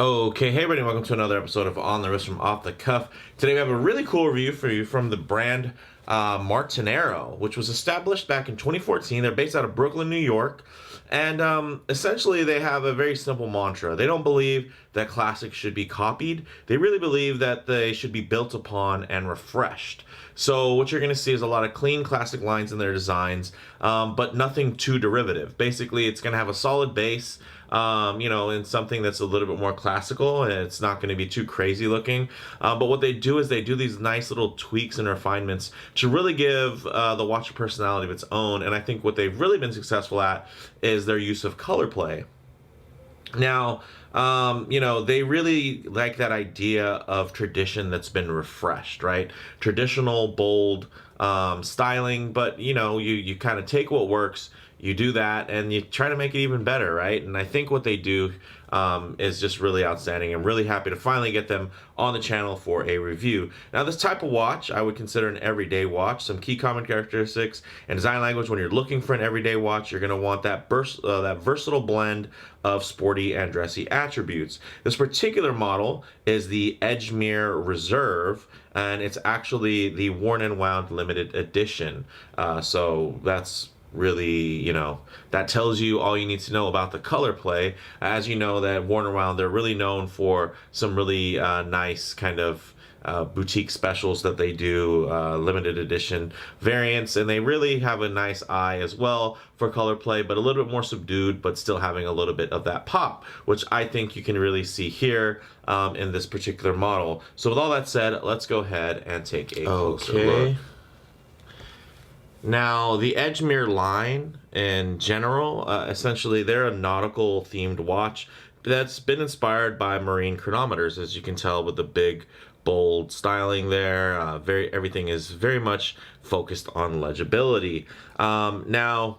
Okay, hey everybody, welcome to another episode of On the Wrist from Off the Cuff. Today we have a really cool review for you from the brand Martenero, which was established back in 2014. They're based out of Brooklyn, New York, and essentially they have a very simple mantra. They don't believe that classics should be copied. They really believe that they should be built upon and refreshed. So what you're going to see is a lot of clean classic lines in their designs, but nothing too derivative. Basically, it's going to have a solid base, in something that's a little bit more classical, and it's not going to be too crazy looking. But what they do is they do these nice little tweaks and refinements to really give the watch a personality of its own. And I think what they've really been successful at is their use of color play. Now, they really like that idea of tradition that's been refreshed, right? Traditional, bold styling, but you kind of take what works, you do that, and you try to make it even better, right? And I think what they do is just really outstanding. I'm really happy to finally get them on the channel for a review. Now, this type of watch I would consider an everyday watch. Some key common characteristics and design language. When you're looking for an everyday watch, you're going to want that versatile blend of sporty and dressy attributes. This particular model is the Edgemere Reserve, and it's actually the worn and wound limited edition. So that's really, that tells you all you need to know about the color play. As you know, that worn and wound, they're really known for some really nice kind of boutique specials that they do, limited edition variants, and they really have a nice eye as well for color play, but a little bit more subdued, but still having a little bit of that pop, which I think you can really see here in this particular model. So with all that said, let's go ahead and take a closer look. Now, the Edgemere line in general, essentially they're a nautical themed watch that's been inspired by marine chronometers, as you can tell with the big bold styling there. Everything is very much focused on legibility. Now,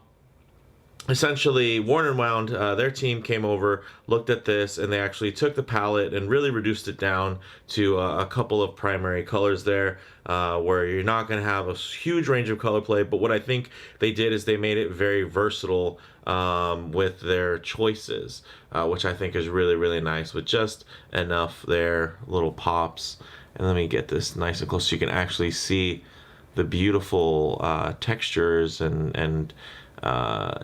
essentially, Worn and Wound, their team came over, looked at this, and they actually took the palette and really reduced it down to a couple of primary colors there, where you're not going to have a huge range of color play. But what I think they did is they made it very versatile with their choices, which I think is really, really nice, with just enough there, little pops. And let me get this nice and close so you can actually see the beautiful textures and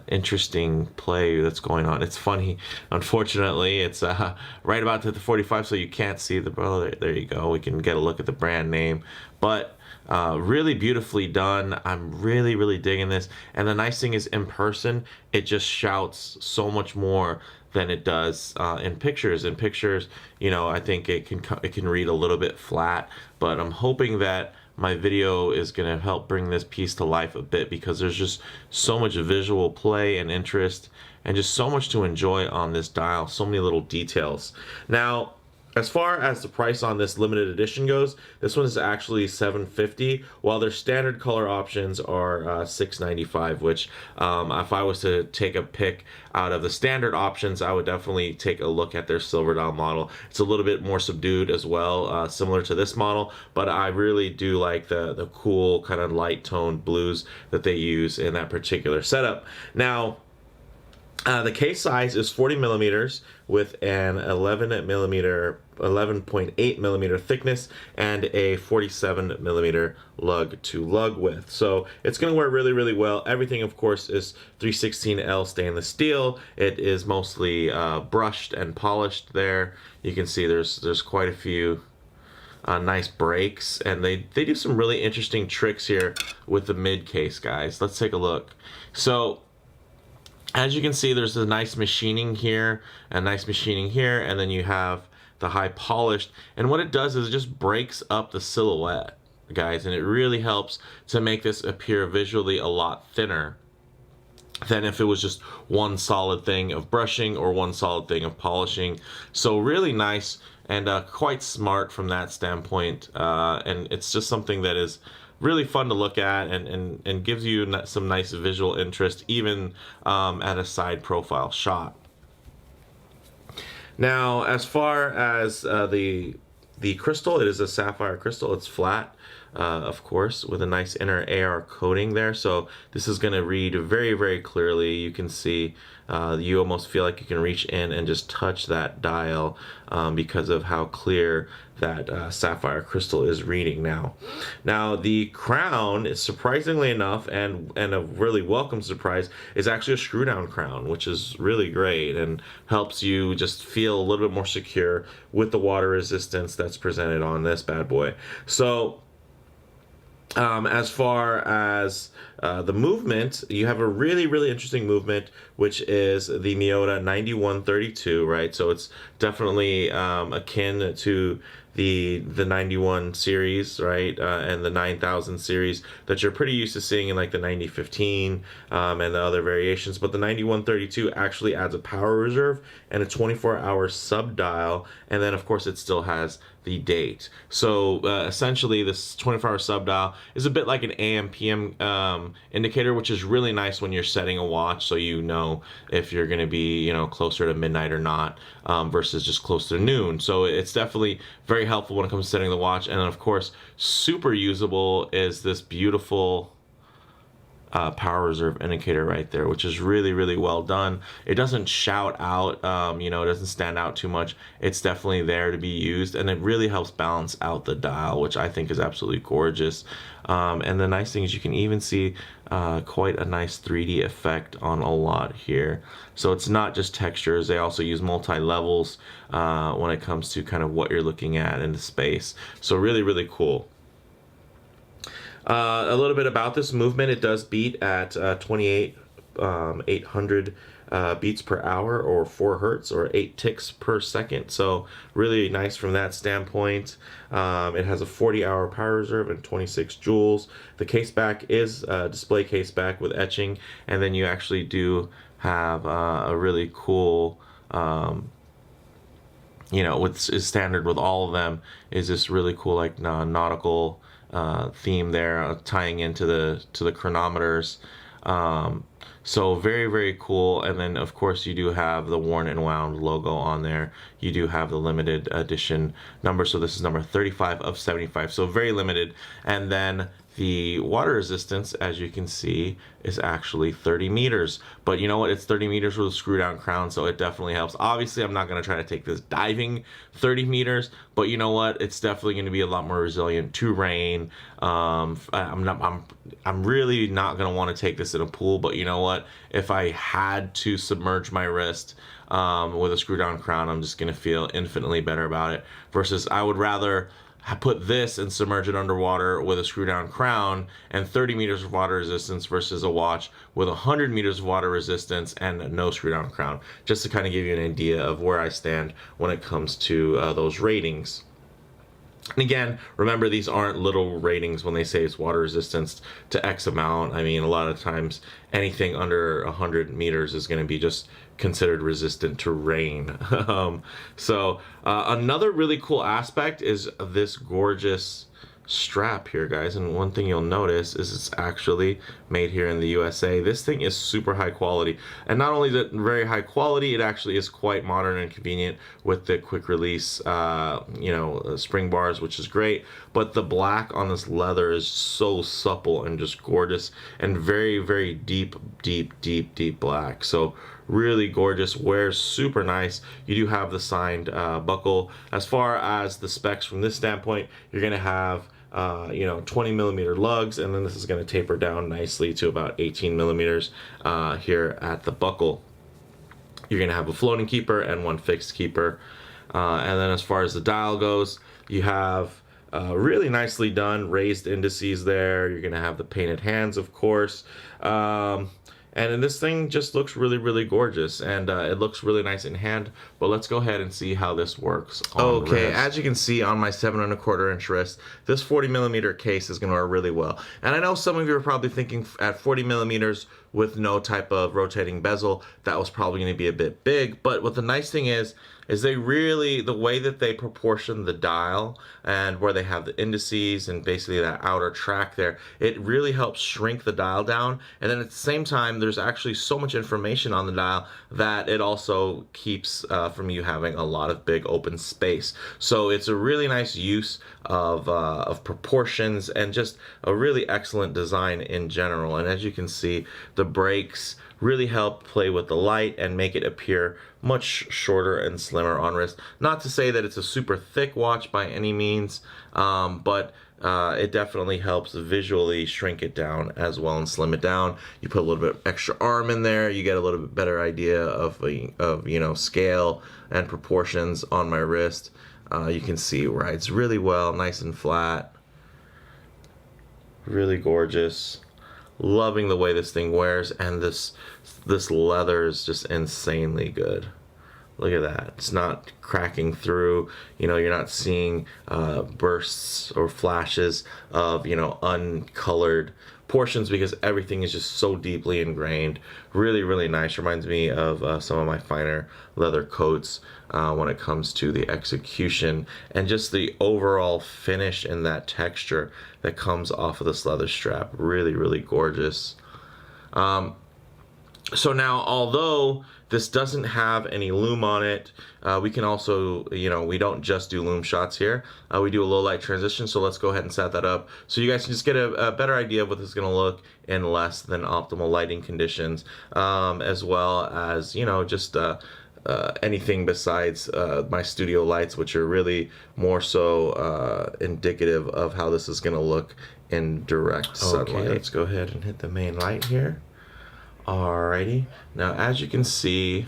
interesting play that's going on. It's funny, unfortunately, it's right about to the 45, so you can't see the, oh, there you go, we can get a look at the brand name, but really beautifully done. I'm really, really digging this. And the nice thing is, in person, it just shouts so much more than it does in pictures. In pictures, I think it can read a little bit flat, but I'm hoping that my video is going to help bring this piece to life a bit, because there's just so much visual play and interest and just so much to enjoy on this dial, so many little details. Now, as far as the price on this limited edition goes, this one is actually $750, while their standard color options are $695, which if I was to take a pick out of the standard options, I would definitely take a look at their silver dial model. It's a little bit more subdued as well, similar to this model, but I really do like the cool kind of light toned blues that they use in that particular setup. Now, the case size is 40 millimeters with an 11.8 millimeter thickness and a 47 millimeter lug to lug width. So it's going to wear really, really well. Everything, of course, is 316L stainless steel. It is mostly brushed and polished there. You can see there's quite a few nice breaks, and they do some really interesting tricks here with the mid case, guys. Let's take a look. So as you can see, there's a nice machining here, a nice machining here, and then you have the high polished. And what it does is it just breaks up the silhouette, guys, and it really helps to make this appear visually a lot thinner than if it was just one solid thing of brushing or one solid thing of polishing. So really nice and quite smart from that standpoint, and it's just something that is really fun to look at and gives you some nice visual interest, even at a side profile shot. Now, as far as the crystal, it is a sapphire crystal. It's flat. of course, with a nice inner AR coating there. So this is going to read very, very clearly. You can see, you almost feel like you can reach in and just touch that dial because of how clear that sapphire crystal is reading now. Now the crown is, surprisingly enough, and a really welcome surprise, is actually a screw down crown, which is really great and helps you just feel a little bit more secure with the water resistance that's presented on this bad boy. So as far as the movement, you have a really, really interesting movement, which is the Miyota 9132, right? So it's definitely akin to the 91 series, right? And the 9000 series that you're pretty used to seeing in like the 9015 and the other variations. But the 9132 actually adds a power reserve and a 24-hour sub dial, and then of course it still has the date. So essentially this 24-hour sub dial is a bit like an AM PM indicator, which is really nice when you're setting a watch, so you know if you're going to be, you know, closer to midnight or not, versus just close to noon. So it's definitely very helpful when it comes to setting the watch. And then of course, super usable is this beautiful power reserve indicator right there, which is really, really well done. It doesn't shout out, you know, it doesn't stand out too much. It's definitely there to be used, and it really helps balance out the dial, which I think is absolutely gorgeous. And the nice thing is you can even see quite a nice 3D effect on a lot here. So it's not just textures, they also use multi-levels when it comes to kind of what you're looking at in the space. So really, really cool. A little bit about this movement. It does beat at 28,800 beats per hour, or 4 hertz, or 8 ticks per second. So really nice from that standpoint. It has a 40-hour power reserve and 26 joules. The case back is a display case back with etching, and then you actually do have a really cool, you know, what's is standard with all of them is this really cool like nautical theme there, tying into the chronometers. So very, very cool. And then of course you do have the worn and wound logo on there. You do have the limited edition number, so this is number 35 of 75, so very limited. And then the water resistance, as you can see, is actually 30 meters. But you know what? It's 30 meters with a screw down crown, so it definitely helps. Obviously, I'm not going to try to take this diving 30 meters, but you know what? It's definitely going to be a lot more resilient to rain. I'm really not going to want to take this in a pool, but you know what? If I had to submerge my wrist with a screw down crown, I'm just going to feel infinitely better about it. Versus I would rather put this and submerge it underwater with a screw down crown and 30 meters of water resistance versus a watch with 100 meters of water resistance and no screw down crown, just to kind of give you an idea of where I stand when it comes to those ratings. And again, remember, these aren't little ratings when they say it's water resistance to X amount. I mean, a lot of times anything under 100 meters is going to be just considered resistant to rain. Another really cool aspect is this gorgeous strap here, guys. And one thing you'll notice is it's actually made here in the USA. This thing is super high quality, and not only is it very high quality, it actually is quite modern and convenient with the quick release spring bars, which is great. But the black on this leather is so supple and just gorgeous, and very, very deep black. So really gorgeous, wears super nice. You do have the signed buckle. As far as the specs from this standpoint, you're gonna have 20 millimeter lugs, and then this is going to taper down nicely to about 18 millimeters here at the buckle. You're going to have a floating keeper and one fixed keeper, and then as far as the dial goes, you have really nicely done raised indices there. You're going to have the painted hands, of course. And then this thing just looks really, really gorgeous, and it looks really nice in hand. But let's go ahead and see how this works on wrist. As you can see on my 7 1/4 inch wrist, this 40 millimeter case is going to work really well. And I know some of you are probably thinking, at 40 millimeters, with no type of rotating bezel, that was probably going to be a bit big. But what the nice thing is they really, the way that they proportion the dial and where they have the indices and basically that outer track there, it really helps shrink the dial down. And then at the same time, there's actually so much information on the dial that it also keeps from you having a lot of big open space. So it's a really nice use of proportions and just a really excellent design in general. And as you can see, the brakes really help play with the light and make it appear much shorter and slimmer on wrist. Not to say that it's a super thick watch by any means, but it definitely helps visually shrink it down as well and slim it down. You put a little bit extra arm in there, you get a little bit better idea of you know, scale and proportions on my wrist. You can see it rides really well, nice and flat, really gorgeous. Loving the way this thing wears, and this leather is just insanely good. Look at that. It's not cracking through. You know, you're not seeing bursts or flashes of, you know, uncolored portions because everything is just so deeply ingrained. Really, really nice. Reminds me of some of my finer leather coats when it comes to the execution and just the overall finish and that texture that comes off of this leather strap. Really, really gorgeous. So now, although this doesn't have any loom on it, we can also, you know, we don't just do loom shots here. We do a low light transition, so let's go ahead and set that up so you guys can just get a better idea of what this is going to look in less than optimal lighting conditions, as well as, you know, just anything besides my studio lights, which are really more so indicative of how this is going to look in direct sunlight. Okay, let's go ahead and hit the main light here. Alrighty, now as you can see,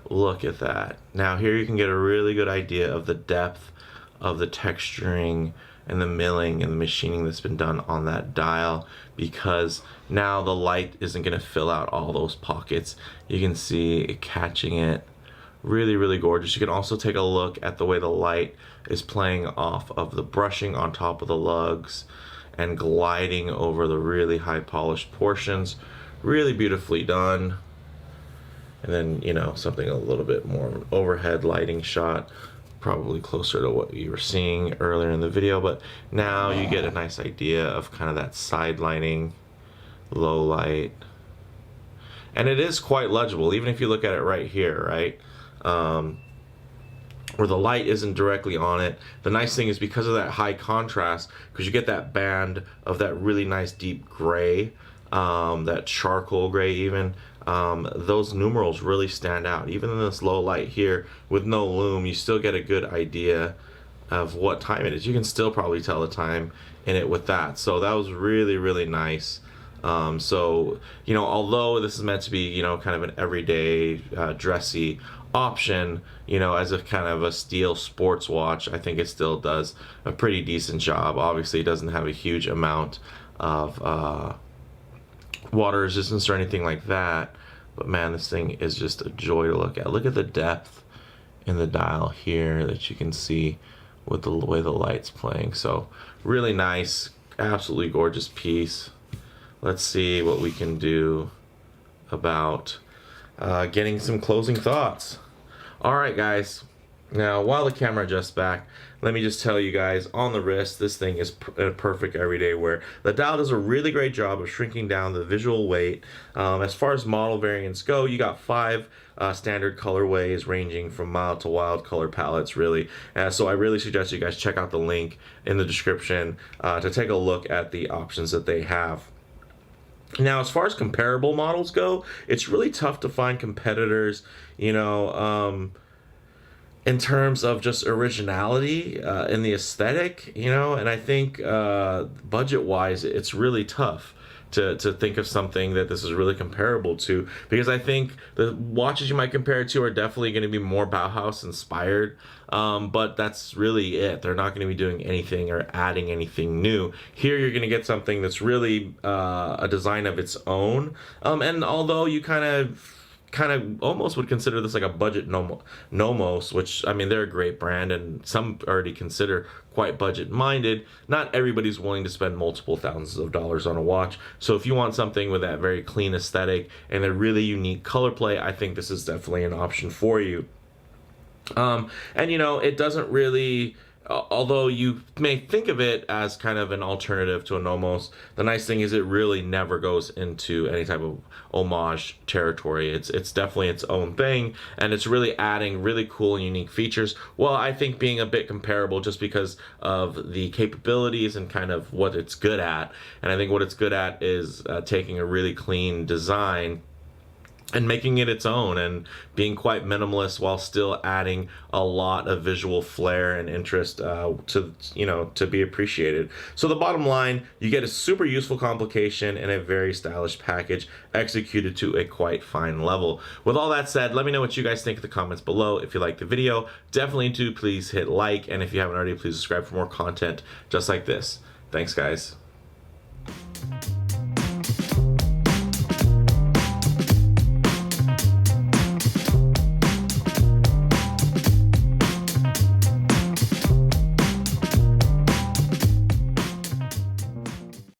look at that. Now here you can get a really good idea of the depth of the texturing and the milling and the machining that's been done on that dial, because now the light isn't going to fill out all those pockets. You can see it catching it. Really, really gorgeous. You can also take a look at the way the light is playing off of the brushing on top of the lugs and gliding over the really high polished portions. Really beautifully done. And then, you know, something a little bit more overhead lighting shot, probably closer to what you were seeing earlier in the video, but now you get a nice idea of kind of that side lining, low light. And it is quite legible, even if you look at it right here, right? Where the light isn't directly on it. The nice thing is because of that high contrast, because you get that band of that really nice deep gray, that charcoal gray even, those numerals really stand out. Even in this low light here with no loom, you still get a good idea of what time it is. You can still probably tell the time in it with that. So that was really, really nice. So, you know, although this is meant to be, you know, kind of an everyday dressy option, you know, as a kind of a steel sports watch, I think it still does a pretty decent job. Obviously it doesn't have a huge amount of water resistance or anything like that, but man, this thing is just a joy to look at. Look at the depth in the dial here that you can see with the way the light's playing. So really nice, absolutely gorgeous piece. Let's see what we can do about getting some closing thoughts. All right, guys. Now, while the camera adjusts back, let me just tell you guys, on the wrist, this thing is perfect everyday wear. The dial does a really great job of shrinking down the visual weight. As far as model variants go, you got 5 standard colorways ranging from mild to wild color palettes, really. So I really suggest you guys check out the link in the description to take a look at the options that they have. Now, as far as comparable models go, it's really tough to find competitors, you know, in terms of just originality in the aesthetic, you know, and I think budget-wise, it's really tough to think of something that this is really comparable to, because I think the watches you might compare it to are definitely going to be more Bauhaus inspired, but that's really it. They're not going to be doing anything or adding anything new. Here you're going to get something that's really a design of its own, and although you kind of kind of almost would consider this like a budget Nomos, which, I mean, they're a great brand and some already consider quite budget minded. Not everybody's willing to spend multiple thousands of dollars on a watch. So if you want something with that very clean aesthetic and a really unique color play, I think this is definitely an option for you. And you know, it doesn't really, although you may think of it as kind of an alternative to a Nomos, the nice thing is it really never goes into any type of homage territory. It's definitely its own thing, and it's really adding really cool and unique features. Well, I think being a bit comparable just because of the capabilities and kind of what it's good at. And I think what it's good at is taking a really clean design and making it its own and being quite minimalist while still adding a lot of visual flair and interest to, you know, to be appreciated. So the bottom line, you get a super useful complication and a very stylish package executed to a quite fine level. With all that said, let me know what you guys think in the comments below. If you like the video, definitely do please hit like, and if you haven't already, please subscribe for more content just like this. Thanks, guys.